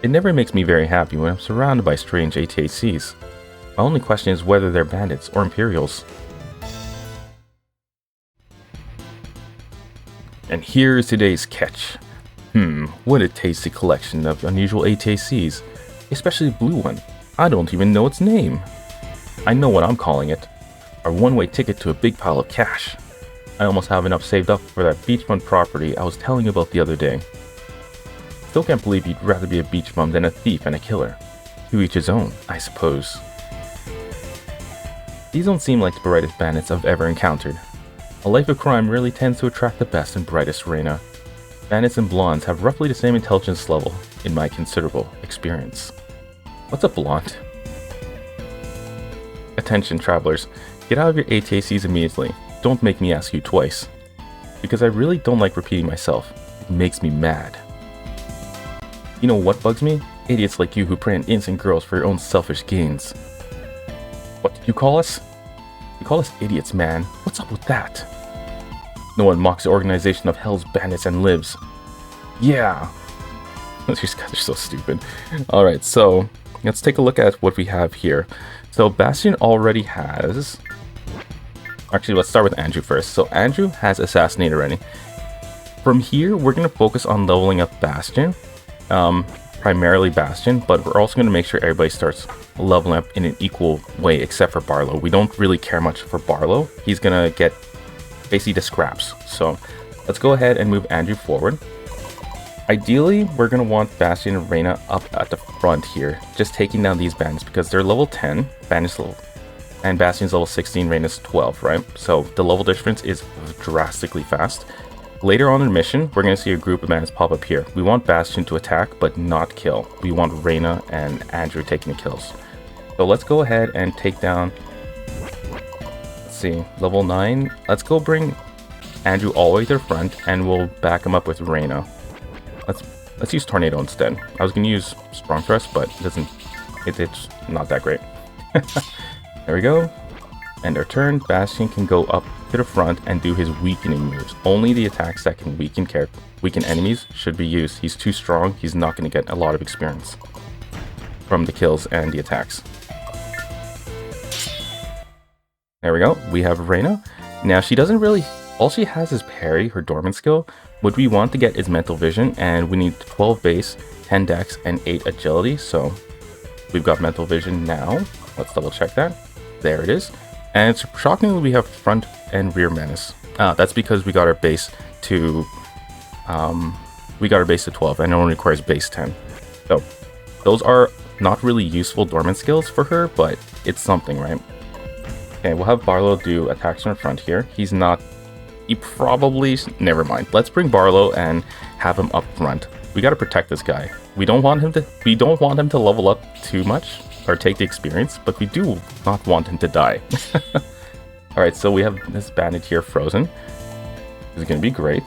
It never makes me very happy when I'm surrounded by strange ATACs. My only question is whether they're bandits or Imperials. And here is today's catch. What a tasty collection of unusual ATACs, especially the blue one. I don't even know its name. I know what I'm calling it. Our one-way ticket to a big pile of cash. I almost have enough saved up for that beachfront property I was telling you about the other day. Still can't believe you'd rather be a beach bum than a thief and a killer. To each his own, I suppose. These don't seem like the brightest bandits I've ever encountered. A life of crime really tends to attract the best and brightest, Reina. Bandits and blondes have roughly the same intelligence level, in my considerable experience. What's a blonde? Attention, travelers. Get out of your ATACs immediately. Don't make me ask you twice. Because I really don't like repeating myself. It makes me mad. You know what bugs me? Idiots like you who prey on innocent girls for your own selfish gains. What did you call us? You call us idiots, man. What's up with that? No one mocks the organization of Hell's Bandits and lives. Yeah. These guys are so stupid. Alright, so let's take a look at what we have here. So Bastion already has... Actually, let's start with Andrew first. So Andrew has Assassinate already. From here, we're going to focus on leveling up Bastion. Primarily Bastion, but we're also going to make sure everybody starts leveling up in an equal way except for Barlow. We don't really care much for Barlow. He's going to get basically the scraps. So let's go ahead and move Andrew forward. Ideally, we're going to want Bastion and Reina up at the front here, just taking down these bandits because they're level 10, bandits level, and Bastion's level 16, Reina's 12, right? So the level difference is drastically fast. Later on in the mission, we're going to see a group of bandits pop up here. We want Bastion to attack, but not kill. We want Reina and Andrew taking the kills. So let's go ahead and take down, let's see, level 9. Let's go bring Andrew all the way to the front, and we'll back him up with Reina. Let's use Tornado instead. I was going to use Strong Thrust, but it's not that great. There we go. End our turn. Bastion can go up to the front and do his weakening moves. Only the attacks that can weaken enemies should be used. He's too strong. He's not going to get a lot of experience from the kills and the attacks. There we go. We have Reina. Now she doesn't really... All she has is parry, her dormant skill. What we want to get is mental vision, and we need 12 base, 10 dex, and 8 agility. So we've got mental vision now. Let's double check that. There it is. And it's shockingly we have front and rear menace. That's because we got our base to 12, and it only requires base 10. So those are not really useful dormant skills for her, but it's something, right? Okay, we'll have Barlow do attacks in front here. He probably... Never mind. Let's bring Barlow and have him up front. We got to protect this guy. We don't want him to level up too much or take the experience, but we do not want him to die. Alright, so we have this bandit here frozen. This is going to be great.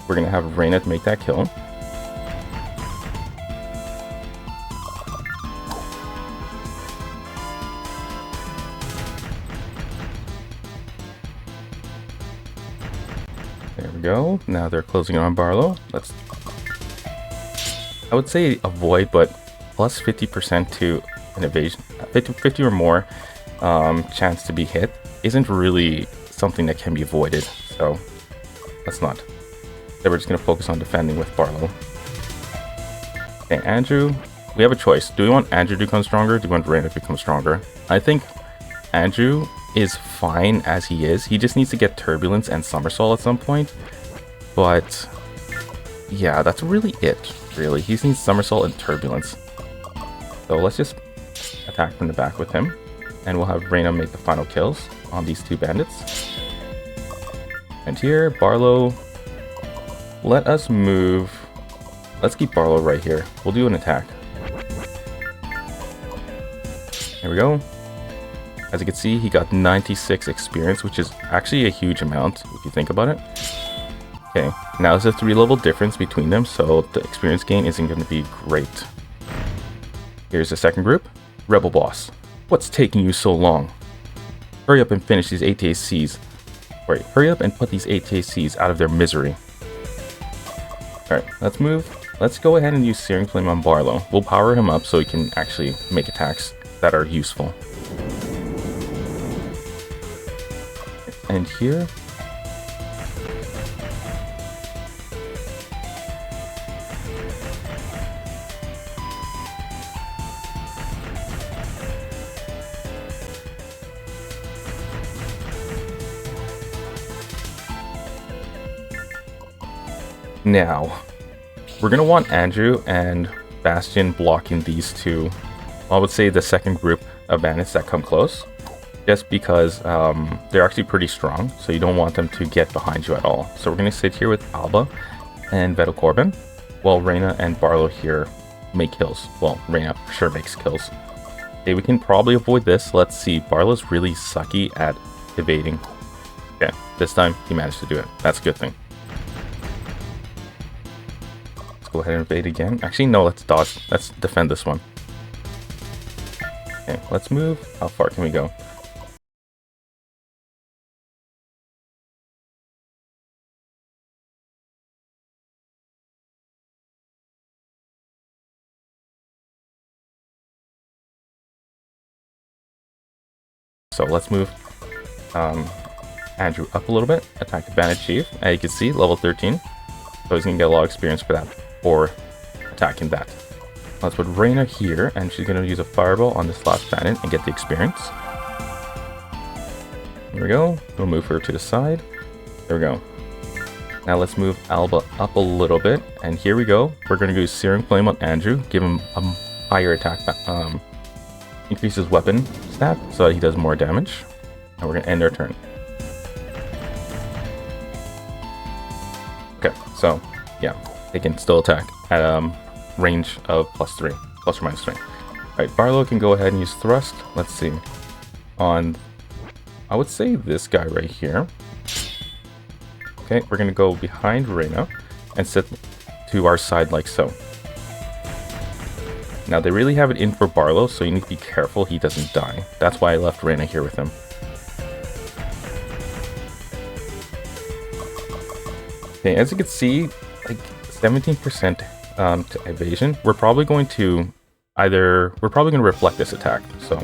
We're going to have Reina to make that kill. There we go. Now they're closing on Barlow. I would say avoid, but plus 50% to an evasion, 50 or more chance to be hit isn't really something that can be avoided. So let's not. Then we're just going to focus on defending with Barlow. Okay, Andrew. We have a choice. Do we want Andrew to become stronger? Do we want Reina to become stronger? I think Andrew is fine as he is. He just needs to get Turbulence and Somersault at some point. But yeah, that's really it, really. He needs Somersault and Turbulence. So let's just attack from the back with him. And we'll have Reina make the final kills on these two bandits. And here, Barlow, let us move. Let's keep Barlow right here. We'll do an attack. There we go. As you can see, he got 96 experience, which is actually a huge amount if you think about it. Okay, now there's a 3-level difference between them, so the experience gain isn't going to be great. Here's the second group. Rebel Boss. What's taking you so long? Hurry up and finish these ATACs. Wait, hurry up and put these ATACs out of their misery. Alright, let's move let's go ahead and use Searing Flame on Barlow. We'll power him up so he can actually make attacks that are useful. And here, now, we're going to want Andrew and Bastion blocking these two. I would say the second group of bandits that come close, just because they're actually pretty strong, so you don't want them to get behind you at all. So we're going to sit here with Alba and Vettel Corbin, while Reyna and Barlow here make kills. Well, Reyna for sure makes kills. Okay, we can probably avoid this. Let's see, Barlow's really sucky at evading. Okay, this time he managed to do it. That's a good thing. Go ahead and evade again. Actually, no, let's dodge. Let's defend this one. Okay, let's move. How far can we go? So let's move Andrew up a little bit. Attack the Bandit Chief. As you can see, level 13. So he's going to get a lot of experience for that, for attacking that. Let's put Reyna here, and she's going to use a fireball on this last bandit and get the experience. There we go. We'll move her to the side. There we go. Now let's move Alba up a little bit, and here we go. We're going to do Searing Flame on Andrew, give him a higher attack, increase his weapon stat so that he does more damage, and we're going to end our turn. Okay, so yeah, they can still attack at range of +3, plus or -3. Alright, Barlow can go ahead and use thrust. Let's see. On, I would say this guy right here. Okay, we're gonna go behind Reyna and sit to our side like so. Now they really have it in for Barlow, so you need to be careful he doesn't die. That's why I left Reyna here with him. Okay, as you can see, like 17% to evasion. We're probably going to reflect this attack. So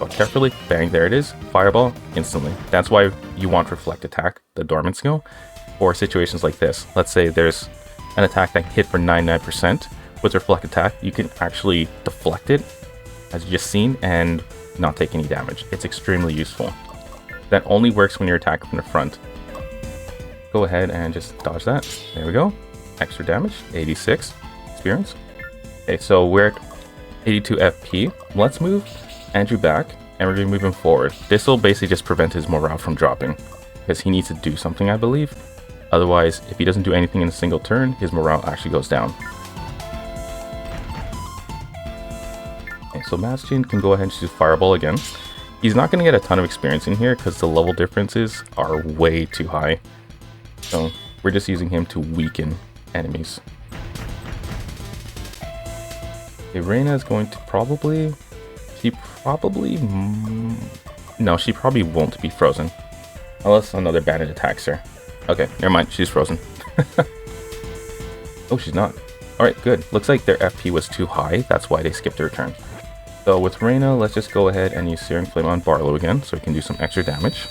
carefully, bang, there it is. Fireball instantly. That's why you want reflect attack, the dormant skill, for situations like this. Let's say there's an attack that hit for 99%. With reflect attack, you can actually deflect it, as you just seen, and not take any damage. It's extremely useful. That only works when you're attacking from the front. Go ahead and just dodge that. There we go. Extra damage, 86 experience. Okay, so we're at 82 FP. Let's move Andrew back, and we're going to move him forward. This will basically just prevent his morale from dropping, because he needs to do something, I believe. Otherwise, if he doesn't do anything in a single turn, his morale actually goes down. Okay, so Bastion can go ahead and choose Fireball again. He's not going to get a ton of experience in here, because the level differences are way too high. So we're just using him to weaken enemies. Okay, Reyna is going to probably... No, she probably won't be frozen. Unless another bandit attacks her. Okay, never mind, she's frozen. Oh, she's not. Alright, good. Looks like their FP was too high, that's why they skipped their turn. So with Reyna, let's just go ahead and use Searing Flame on Barlow again, so we can do some extra damage.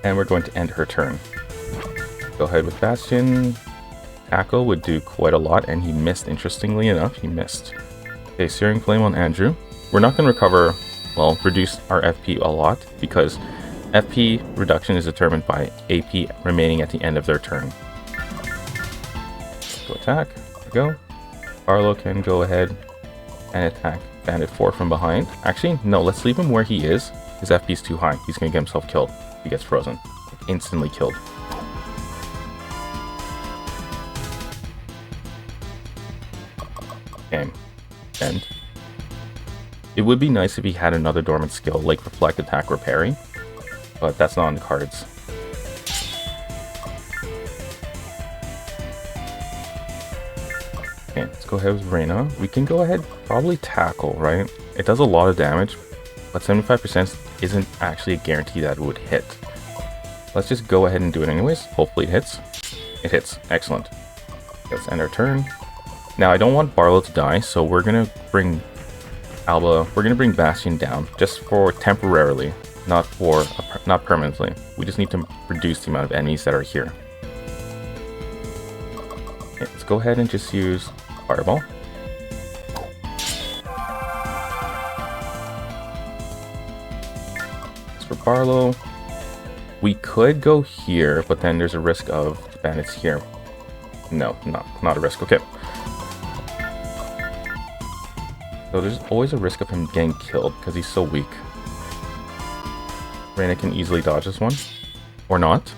And we're going to end her turn. Go ahead with Bastion. Tackle would do quite a lot, and he missed, interestingly enough, he missed. Okay, Searing Flame on Andrew. We're not going to recover, well, reduce our FP a lot, because FP reduction is determined by AP remaining at the end of their turn. Go attack, there we go. Barlow can go ahead and attack Bandit 4 from behind. Actually, no, let's leave him where he is. His FP is too high, he's going to get himself killed. He gets frozen, instantly killed. Game. End. It would be nice if he had another dormant skill like Reflect Attack or Parry, but that's not on the cards. Okay, let's go ahead with Reyna. We can go ahead, probably Tackle, right? It does a lot of damage, but 75% isn't actually a guarantee that it would hit. let's just go ahead and do it anyways. Hopefully it hits. It hits. Excellent. Let's end our turn. Now, I don't want Barlow to die, so we're going to bring Bastion down, just for temporarily, not permanently. We just need to reduce the amount of enemies that are here. Okay, let's go ahead and just use Fireball. As for Barlow, we could go here, but then there's a risk of bandits here. No, not a risk. Okay. So there's always a risk of him getting killed because he's so weak. Reyna can easily dodge this one. Or not.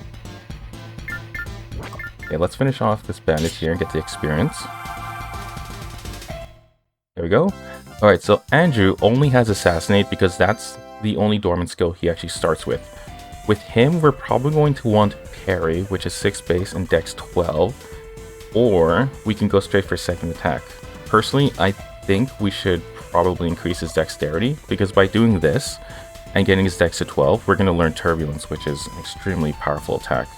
Okay, let's finish off this bandit here and get the experience. There we go. Alright, so Andrew only has Assassinate because that's the only dormant skill he actually starts with. With him, we're probably going to want Parry, which is 6 base and Dex 12. Or we can go straight for second attack. Personally, I think we should probably increase his dexterity, because by doing this and getting his dex to 12, we're going to learn Turbulence, which is an extremely powerful attack.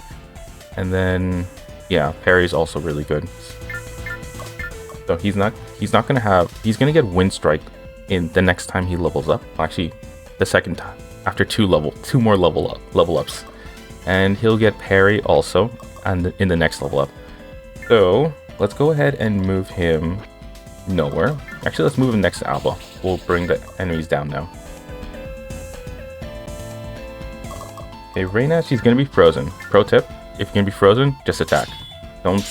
And then, yeah, Parry is also really good. So he's going to get Wind Strike in the next time he levels up. Actually, the second time, after two more level ups. And he'll get Parry also in the next level up. So let's go ahead and move him nowhere. Actually, let's move him next to Alba. We'll bring the enemies down now. Okay, Reyna, she's gonna be frozen. Pro tip: if you're gonna be frozen, just attack. Don't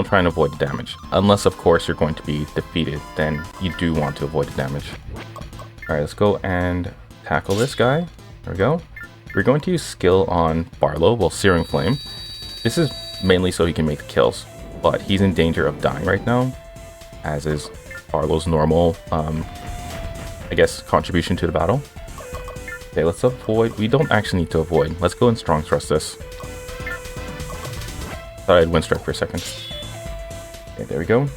try and avoid the damage. Unless, of course, you're going to be defeated, then you do want to avoid the damage. Alright, let's go and tackle this guy. There we go. We're going to use skill on Barlow, well, Searing Flame. This is mainly so he can make the kills, but he's in danger of dying right now, as is Barlow's normal, I guess, contribution to the battle. Okay, let's avoid. We don't actually need to avoid. Let's go and Strong Thrust this. Thought I'd Wind Strike for a second. Okay, there we go.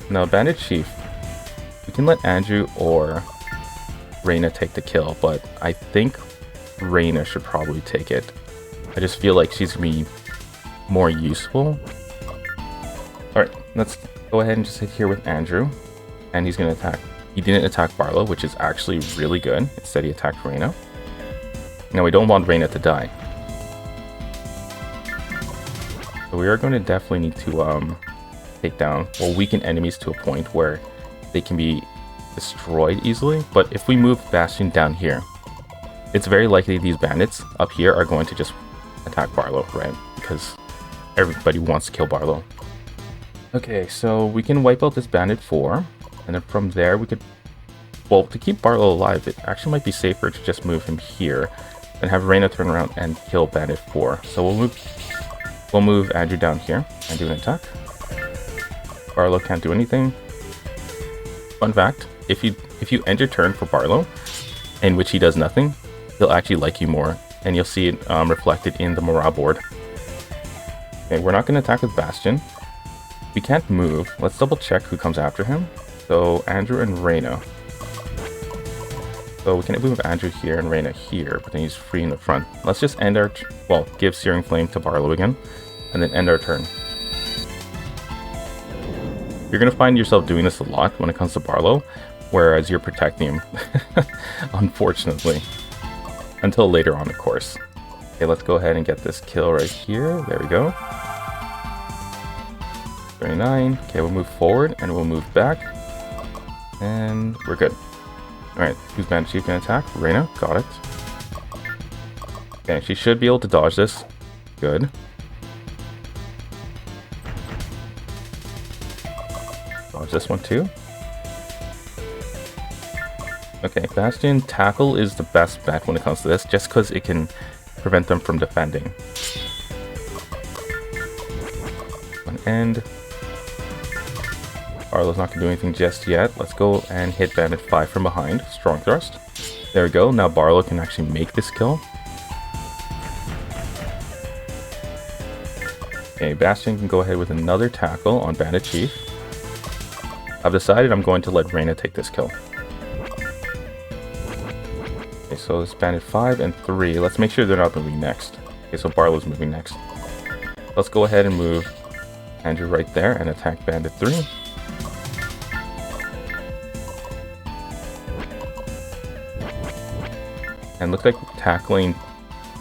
Now, Bandit Chief. We can let Andrew or Reyna take the kill, but I think Reyna should probably take it. I just feel like she's going to be more useful. Alright, let's go ahead and just hit here with Andrew. And he's going to attack. He didn't attack Barlow, which is actually really good. Instead, he attacked Reyna. Now, we don't want Reyna to die. So we are going to definitely need to take down, well, weaken enemies to a point where they can be destroyed easily. But if we move Bastion down here, it's very likely these bandits up here are going to just attack Barlow, right? Because everybody wants to kill Barlow. Okay, so we can wipe out this Bandit 4, and then from there we could, well, to keep Barlow alive, it actually might be safer to just move him here and have Reyna turn around and kill Bandit 4. So we'll move Andrew down here and do an attack. Barlow can't do anything. Fun fact, if you end your turn for Barlow, in which he does nothing, he'll actually like you more, and you'll see it reflected in the morale board. Okay, we're not going to attack with Bastion. We can't move. Let's double check who comes after him. So Andrew and Reyna. So we can move Andrew here and Reyna here, but then he's free in the front. Let's just end our, well, give Searing Flame to Barlow again, and then end our turn. You're going to find yourself doing this a lot when it comes to Barlow, whereas you're protecting him, unfortunately. Until later on, of course. Okay, let's go ahead and get this kill right here. There we go. 39. Okay, we'll move forward and we'll move back. And we're good. Alright, who's Bandit Chief gonna attack? Reyna, got it. Okay, she should be able to dodge this. Good. Dodge this one too. Okay, Bastion Tackle is the best bet when it comes to this, just because it can prevent them from defending. One end. Barlow's not going to do anything just yet. Let's go and hit Bandit 5 from behind. Strong Thrust. There we go. Now Barlow can actually make this kill. Okay, Bastion can go ahead with another tackle on Bandit Chief. I've decided I'm going to let Reyna take this kill. Okay, so it's Bandit 5 and 3. Let's make sure they're not moving next. Okay, so Barlow's moving next. Let's go ahead and move Andrew right there and attack Bandit 3. And looks like tackling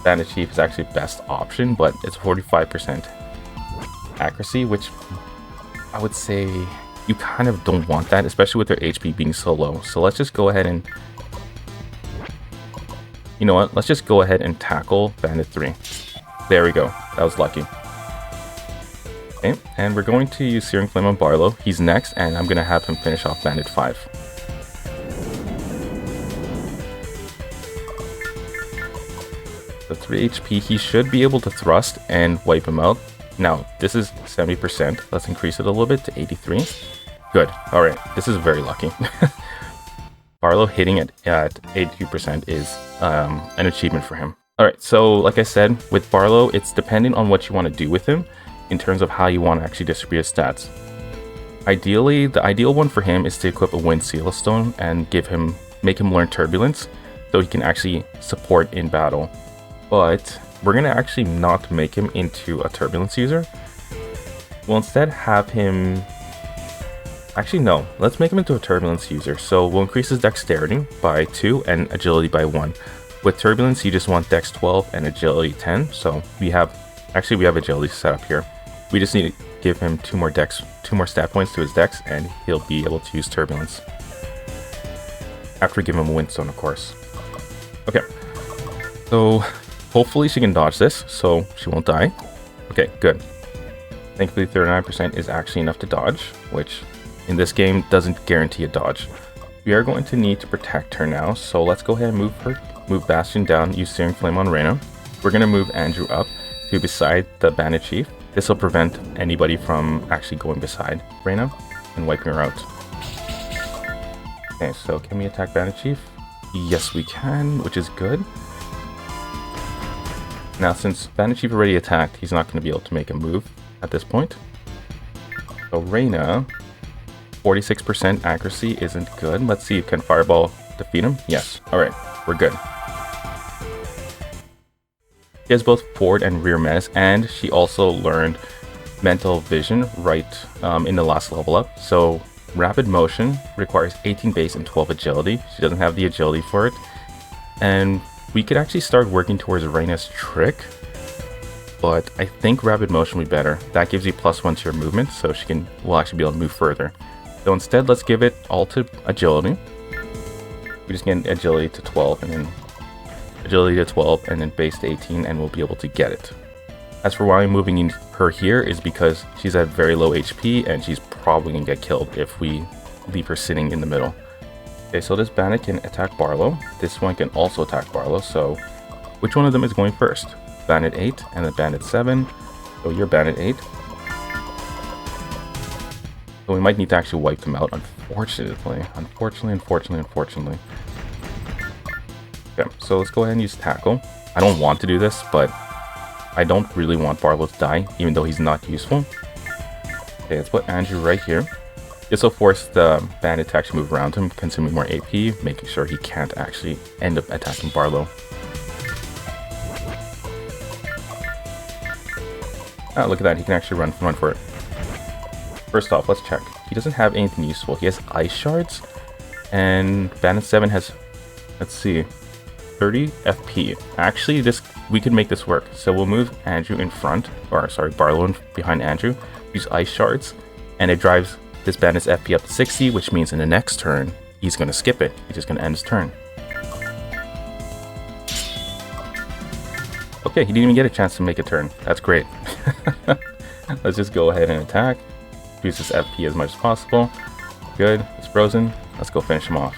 Bandit Chief is actually the best option, but it's 45% accuracy, which I would say you kind of don't want that, especially with their HP being so low. So let's just go ahead and, you know what, let's just go ahead and tackle Bandit 3. There we go, that was lucky. Okay, and we're going to use Searing Flame on Barlow. He's next, and I'm gonna have him finish off Bandit 5. So 3 HP, he should be able to thrust and wipe him out. Now, this is 70%. Let's increase it a little bit to 83. Good. All right. This is very lucky. Barlow hitting at 82% is an achievement for him. All right. So like I said, with Barlow, it's depending on what you want to do with him in terms of how you want to actually distribute his stats. Ideally, the ideal one for him is to equip a Wind Seal Stone and make him learn Turbulence so he can actually support in battle. But we're going to actually not make him into a Turbulence user. We'll instead have him... Actually, no. Let's make him into a Turbulence user. So we'll increase his Dexterity by 2 and Agility by 1. With Turbulence, you just want Dex 12 and Agility 10. So we have Agility set up here. We just need to give him 2 more stat points to his Dex, and he'll be able to use Turbulence. After we give him a Windstone, of course. Okay. So... hopefully she can dodge this, so she won't die. Okay, good. Thankfully 39% is actually enough to dodge, which in this game doesn't guarantee a dodge. We are going to need to protect her now, so let's go ahead and move Bastion down, use Searing Flame on Reyna. We're going to move Andrew up to beside the Bandit Chief. This will prevent anybody from actually going beside Reyna and wiping her out. Okay, so can we attack Bandit Chief? Yes, we can, which is good. Now, since Bandit Chief already attacked, he's not going to be able to make a move at this point. So Reyna, 46% accuracy isn't good. Let's see, can Fireball defeat him? Yes. Alright, we're good. She has both forward and rear menace, and she also learned Mental Vision right in the last level up. So Rapid Motion requires 18 base and 12 agility. She doesn't have the agility for it. And we could actually start working towards Reyna's trick, but I think Rapid Motion would be better. That gives you +1 to your movement, so she will actually be able to move further. So instead, let's give it all to agility. We just get agility to 12, and then agility to 12, and then base to 18, and we'll be able to get it. As for why I'm moving her here is because she's at very low HP, and she's probably gonna get killed if we leave her sitting in the middle. Okay, so this bandit can attack Barlow. This one can also attack Barlow, so which one of them is going first? Bandit 8 and then Bandit 7. So you're Bandit 8. So we might need to actually wipe them out, unfortunately. Unfortunately. Okay, so let's go ahead and use Tackle. I don't want to do this, but I don't really want Barlow to die, even though he's not useful. Okay, let's put Andrew right here. This will force the bandit to actually move around him, consuming more AP, making sure he can't actually end up attacking Barlow. Ah, look at that, he can actually run for it. First off, let's check. He doesn't have anything useful. He has Ice Shards, and Bandit 7 has, let's see, 30 FP. Actually, we could make this work. So we'll move Andrew in front, or sorry, Barlow behind Andrew, use Ice Shards, and it drives this bandit's FP up to 60, which means in the next turn, he's going to skip it. He's just going to end his turn. Okay, he didn't even get a chance to make a turn. That's great. Let's just go ahead and attack. Use this FP as much as possible. Good, he's frozen. Let's go finish him off.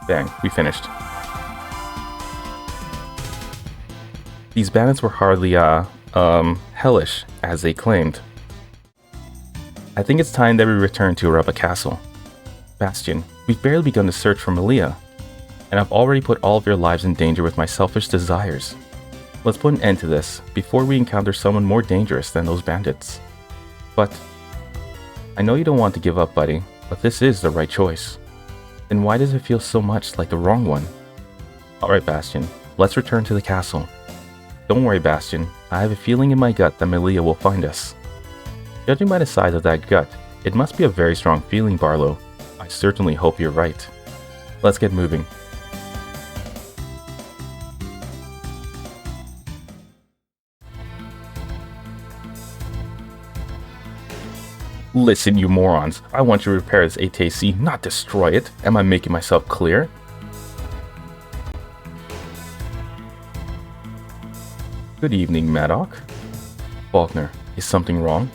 Bang, we finished. These bandits were hardly hellish, as they claimed. I think it's time that we return to Araba Castle. Bastion, we've barely begun to search for Malia, and I've already put all of your lives in danger with my selfish desires. Let's put an end to this before we encounter someone more dangerous than those bandits. But I know you don't want to give up, buddy, but this is the right choice. And why does it feel so much like the wrong one? Alright, Bastion, let's return to the castle. Don't worry, Bastion, I have a feeling in my gut that Melia will find us. Judging by the size of that gut, it must be a very strong feeling, Barlow. I certainly hope you're right. Let's get moving. Listen, you morons. I want you to repair this ATAC, not destroy it. Am I making myself clear? Good evening, Maddock. Faulkner, is something wrong?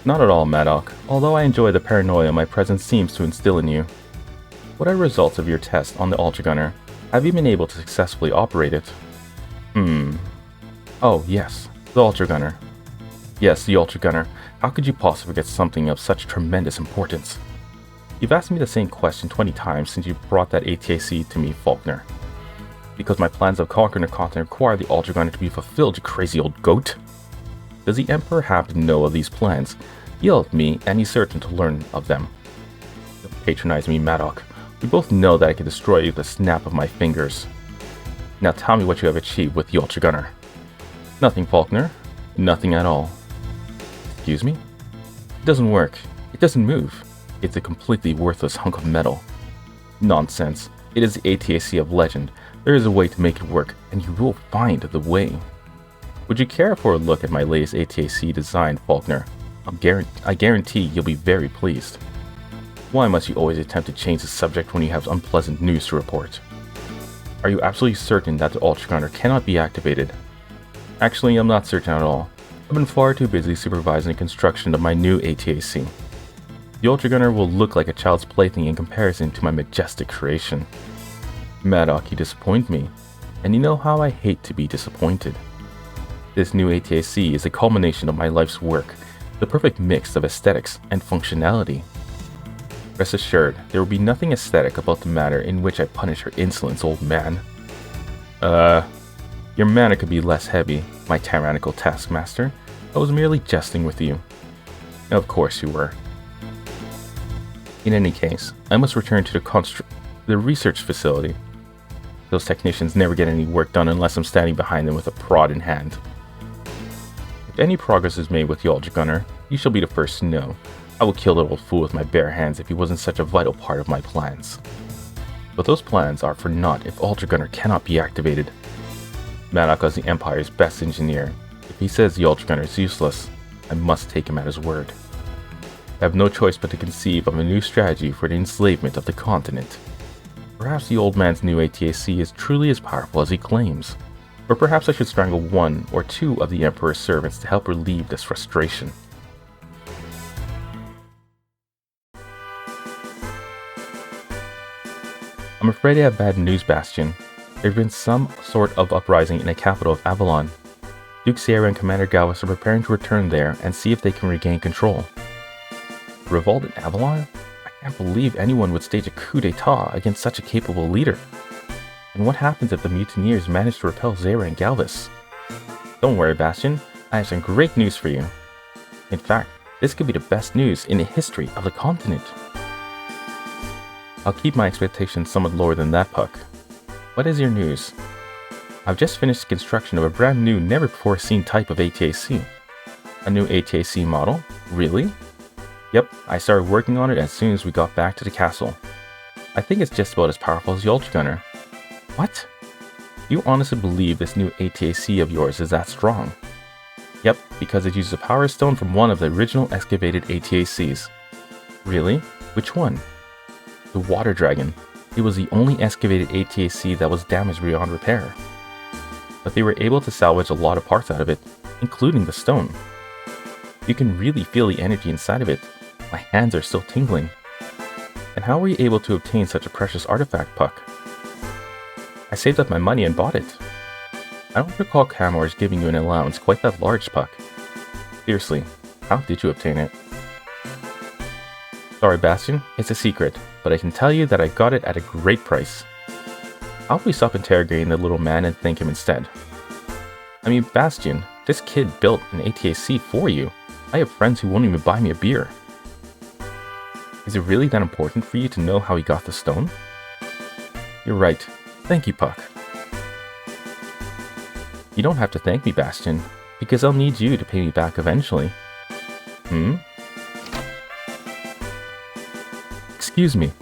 Not at all, Maddock, although I enjoy the paranoia my presence seems to instill in you. What are the results of your test on the Ultra Gunner? Have you been able to successfully operate it? Oh, yes, the Ultra Gunner. Yes, the Ultra Gunner. How could you possibly get something of such tremendous importance? You've asked me the same question 20 times since you brought that ATAC to me, Faulkner. Because my plans of conquering the continent require the Ultra Gunner to be fulfilled, you crazy old goat. Does the Emperor happen to know of these plans? Yell at me, and he's certain to learn of them. Don't patronize me, Maddock. We both know that I can destroy you with a snap of my fingers. Now tell me what you have achieved with the Ultra Gunner. Nothing, Faulkner. Nothing at all. Excuse me? It doesn't work. It doesn't move. It's a completely worthless hunk of metal. Nonsense. It is the ATAC of legend. There is a way to make it work, and you will find the way. Would you care for a look at my latest ATAC design, Faulkner? I guarantee you'll be very pleased. Why must you always attempt to change the subject when you have unpleasant news to report? Are you absolutely certain that the Ultra Gunner cannot be activated? Actually, I'm not certain at all. I've been far too busy supervising the construction of my new ATAC. The Ultra Gunner will look like a child's plaything in comparison to my majestic creation. Maddock, you disappoint me, and you know how I hate to be disappointed. This new ATAC is a culmination of my life's work, the perfect mix of aesthetics and functionality. Rest assured, there will be nothing aesthetic about the manner in which I punish your insolence, old man. Your manner could be less heavy, my tyrannical taskmaster. I was merely jesting with you. Of course you were. In any case, I must return to the research facility. Those technicians never get any work done unless I'm standing behind them with a prod in hand. If any progress is made with the Ultra Gunner, you shall be the first to know. I will kill that old fool with my bare hands if he wasn't such a vital part of my plans. But those plans are for naught if Ultra Gunner cannot be activated. Maddock is the Empire's best engineer. If he says the Ultra Gunner is useless, I must take him at his word. I have no choice but to conceive of a new strategy for the enslavement of the continent. Perhaps the old man's new ATAC is truly as powerful as he claims. Or perhaps I should strangle one or two of the Emperor's servants to help relieve this frustration. I'm afraid I have bad news, Bastion. There has been some sort of uprising in the capital of Avalon. Duke Sierra and Commander Galvus are preparing to return there and see if they can regain control. Revolt in Avalon? I can't believe anyone would stage a coup d'etat against such a capable leader. And what happens if the mutineers manage to repel Zera and Galvus? Don't worry, Bastion. I have some great news for you. In fact, this could be the best news in the history of the continent. I'll keep my expectations somewhat lower than that, Puck. What is your news? I've just finished the construction of a brand new, never-before-seen type of ATAC. A new ATAC model? Really? Yep, I started working on it as soon as we got back to the castle. I think it's just about as powerful as the Ultra Gunner. What? Do you honestly believe this new ATAC of yours is that strong? Yep, because it uses a power stone from one of the original excavated ATACs. Really? Which one? The Water Dragon. It was the only excavated ATAC that was damaged beyond repair. But they were able to salvage a lot of parts out of it, including the stone. You can really feel the energy inside of it. My hands are still tingling. And how were you able to obtain such a precious artifact, Puck? I saved up my money and bought it. I don't recall Camor's giving you an allowance quite that large, Puck. Seriously, how did you obtain it? Sorry, Bastion, it's a secret, but I can tell you that I got it at a great price. I'll probably stop interrogating the little man and thank him instead. I mean, Bastion, this kid built an ATAC for you. I have friends who won't even buy me a beer. Is it really that important for you to know how he got the stone? You're right. Thank you, Puck. You don't have to thank me, Bastion, because I'll need you to pay me back eventually. Excuse me.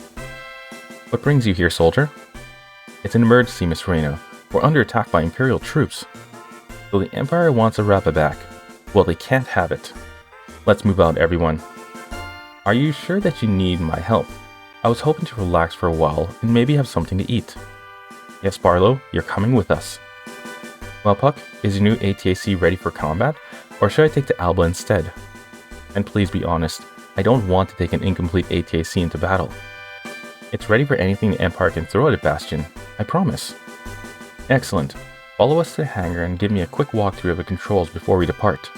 What brings you here, soldier? It's an emergency, Miss Reina. We're under attack by Imperial troops. So the Empire wants a Rappa back. Well, they can't have it. Let's move out, everyone. Are you sure that you need my help? I was hoping to relax for a while and maybe have something to eat. Yes, Barlow, you're coming with us. Well, Puck, is your new ATAC ready for combat, or should I take the Alba instead? And please be honest, I don't want to take an incomplete ATAC into battle. It's ready for anything the Empire can throw at it, Bastion. I promise. Excellent. Follow us to the hangar and give me a quick walkthrough of the controls before we depart.